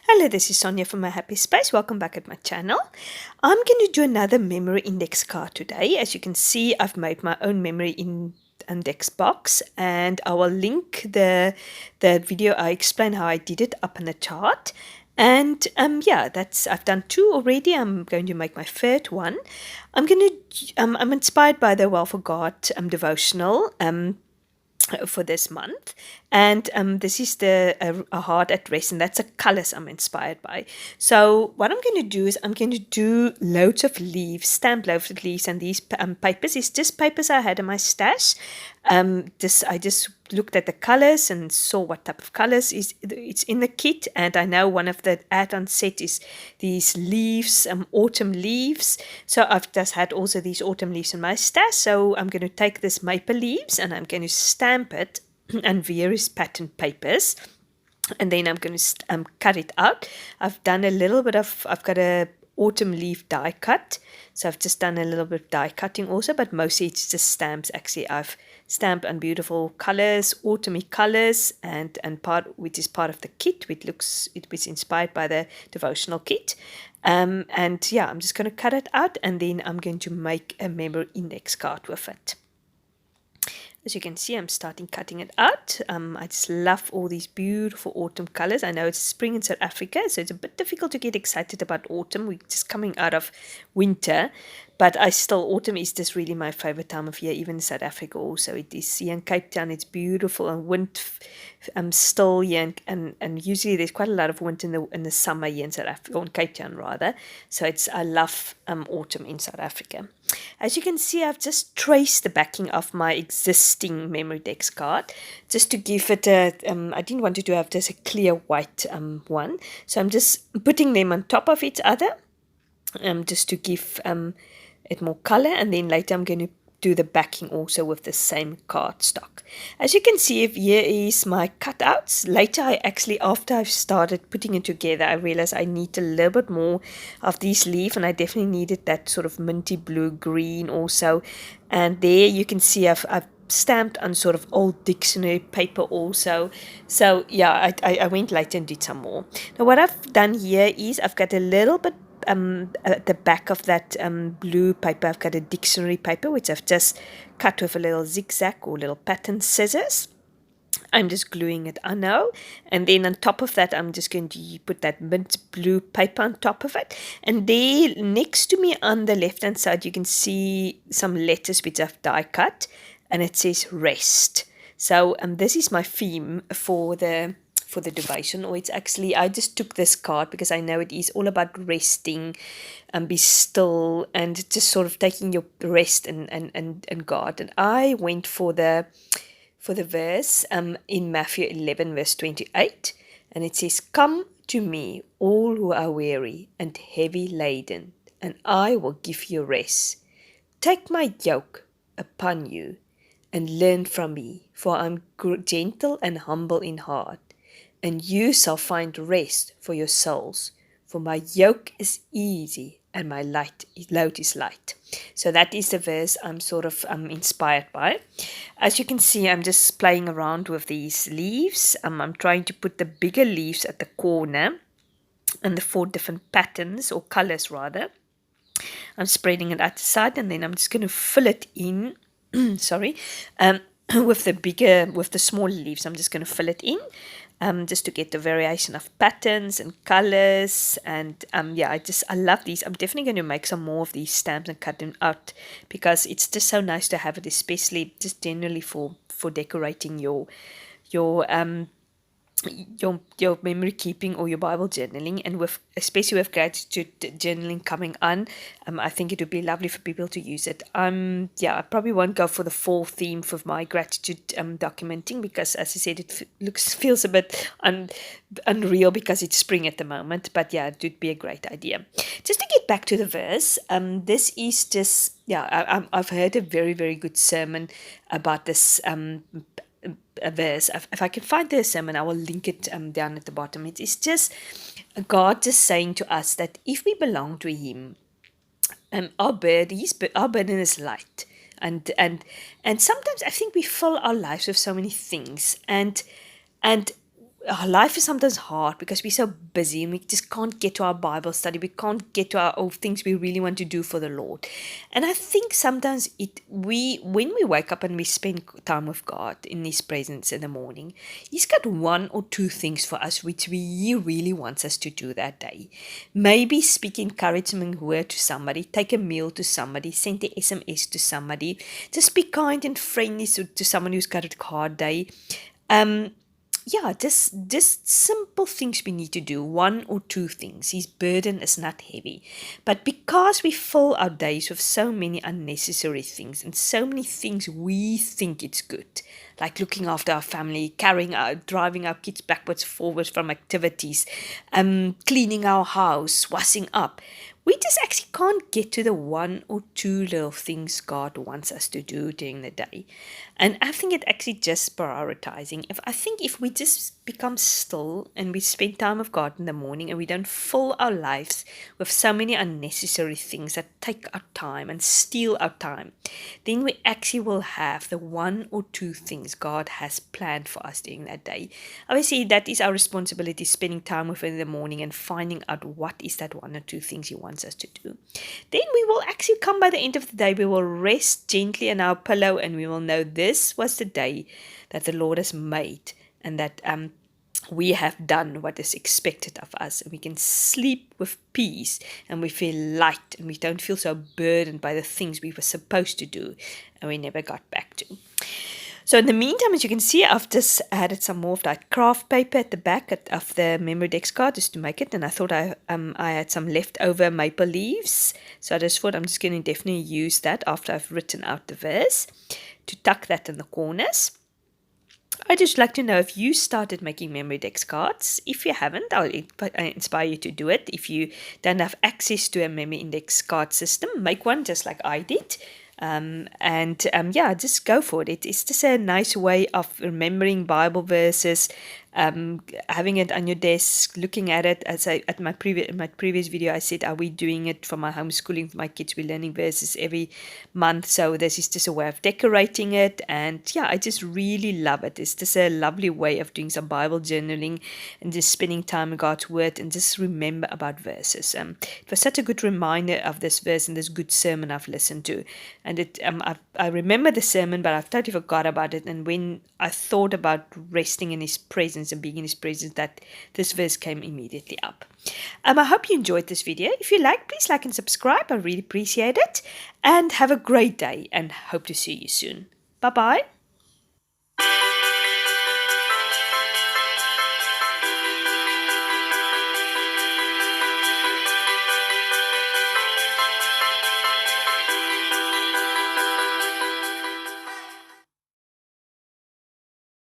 Hello, this is Sonja from My Happy Space. Welcome back at my channel. I'm going to do another memory index card today. As you can see, I've made my own index box, and I will link the video I explain how I did it up in the chart. And yeah, I've done two already. I'm going to make my third one. I'm inspired by the Well for God devotional for this month, and this is a heart at rest, and that's the colors I'm inspired by. So what I'm going to do is I'm going to do loads of leaves, stamp loads of leaves, and these papers is just papers I had in my stash. I just looked at the colors and saw what type of colors it's in the kit, and I know one of the add-on set is these leaves, autumn leaves. So I've just had also these autumn leaves in my stash. So I'm going to take this maple leaves and I'm going to stamp it on various pattern papers, and then I'm going to cut it out. I've got a autumn leaf die cut, so I've just done a little bit of die cutting also, but mostly it's just stamps. Actually, I've stamped on beautiful colors, autumny colors, and which is part of the kit. It was inspired by the devotional kit. And yeah, I'm just going to cut it out, and then I'm going to make a memory index card with it. As you can see, I'm starting cutting it out. I just love all these beautiful autumn colors. I know it's spring in South Africa, so it's a bit difficult to get excited about autumn. We're just coming out of winter, but autumn is just really my favorite time of year, even in South Africa also. It is here in Cape Town, it's beautiful and wind still here, and usually there's quite a lot of wind in the summer here in South Africa, or in Cape Town rather. So I love autumn in South Africa. As you can see, I've just traced the backing of my existing MemoryDex card, just to give it I didn't want it to have just a clear white one. So I'm just putting them on top of each other, just to give it more color. And then later I'm going to do the backing also with the same cardstock. As you can see, here is my cutouts. Later, after I've started putting it together, I realized I need a little bit more of these leaves, and I definitely needed that sort of minty blue green also. And there you can see I've stamped on sort of old dictionary paper also. So yeah, I went later and did some more. Now what I've done here is I've got a little bit at the back of that blue paper, I've got a dictionary paper which I've just cut with a little zigzag or little pattern scissors. I'm just gluing it on now, and then on top of that I'm just going to put that mint blue paper on top of it. And there next to me on the left hand side you can see some letters which I've die cut, and it says rest. So this is my theme for the devotion, or it's actually, I just took this card because I know it is all about resting and be still and just sort of taking your rest and God. And I went for the verse in Matthew 11 verse 28, and it says, "Come to me, all who are weary and heavy laden, and I will give you rest. Take my yoke upon you and learn from me, for I'm gentle and humble in heart, and you shall find rest for your souls. For my yoke is easy and my load is light." So that is the verse I'm sort of inspired by. As you can see, I'm just playing around with these leaves. I'm trying to put the bigger leaves at the corner, and the 4 different patterns, or colors rather. I'm spreading it out the side, and then I'm just going to fill it in. Sorry. With the small leaves, I'm just going to fill it in, just to get the variation of patterns and colors. And yeah, I love these. I'm definitely going to make some more of these stamps and cut them out, because it's just so nice to have it, especially just generally for decorating your memory keeping or your Bible journaling. And especially with gratitude journaling coming on, I think it would be lovely for people to use it. Yeah, I probably won't go for the fall theme for my gratitude documenting, because as I said, it feels a bit unreal because it's spring at the moment. But yeah, it would be a great idea. Just to get back to the verse, this is just, yeah, I've heard a very, very good sermon about this a verse. If I can find the sermon, I will link it down at the bottom. It is just God just saying to us that if we belong to Him, our burden is light, and sometimes I think we fill our lives with so many things, and our life is sometimes hard because we're so busy and we just can't get to our Bible study. We can't get to our things we really want to do for the Lord. And I think sometimes when we wake up and we spend time with God in His presence in the morning, He's got one or two things for us which He really wants us to do that day. Maybe speak encouragement word to somebody, take a meal to somebody, send a SMS to somebody, just be kind and friendly to someone who's got a hard day. Yeah, just simple things we need to do, one or two things. His burden is not heavy. But because we fill our days with so many unnecessary things and so many things we think it's good, like looking after our family, driving our kids backwards, forwards from activities, cleaning our house, washing up, we just actually can't get to the one or two little things God wants us to do during the day. And I think it actually just prioritizing. I think if we just become still and we spend time with God in the morning and we don't fill our lives with so many unnecessary things that take our time and steal our time, then we actually will have the one or two things God has planned for us during that day. Obviously, that is our responsibility, spending time with Him in the morning and finding out what is that one or two things He wants us to do. Then we will actually come by the end of the day, we will rest gently on our pillow and we will know this was the day that the Lord has made and that we have done what is expected of us, and we can sleep with peace and we feel light and we don't feel so burdened by the things we were supposed to do and we never got back to. So in the meantime, as you can see, I've just added some more of that craft paper at the back of the MemoryDex card just to make it. And I thought I had some leftover maple leaves. So I just thought I'm just going to definitely use that after I've written out the verse to tuck that in the corners. I'd just like to know if you started making MemoryDex cards. If you haven't, I'll inspire you to do it. If you don't have access to a MemoryDex card system, make one just like I did. Yeah, just go for it. It's just a nice way of remembering Bible verses, having it on your desk, looking at it. As at my previous video, I said, are we doing it for my homeschooling for my kids? We're learning verses every month, so this is just a way of decorating it. And yeah, I just really love it. It's just a lovely way of doing some Bible journaling and just spending time in God's Word and just remember about verses. It was such a good reminder of this verse and this good sermon I've listened to. And I remember the sermon, but I've totally forgot about it. And when I thought about resting in His presence and being in His presence, that this verse came immediately up. I hope you enjoyed this video. If you like, please like and subscribe. I really appreciate it. And have a great day and hope to see you soon. Bye-bye.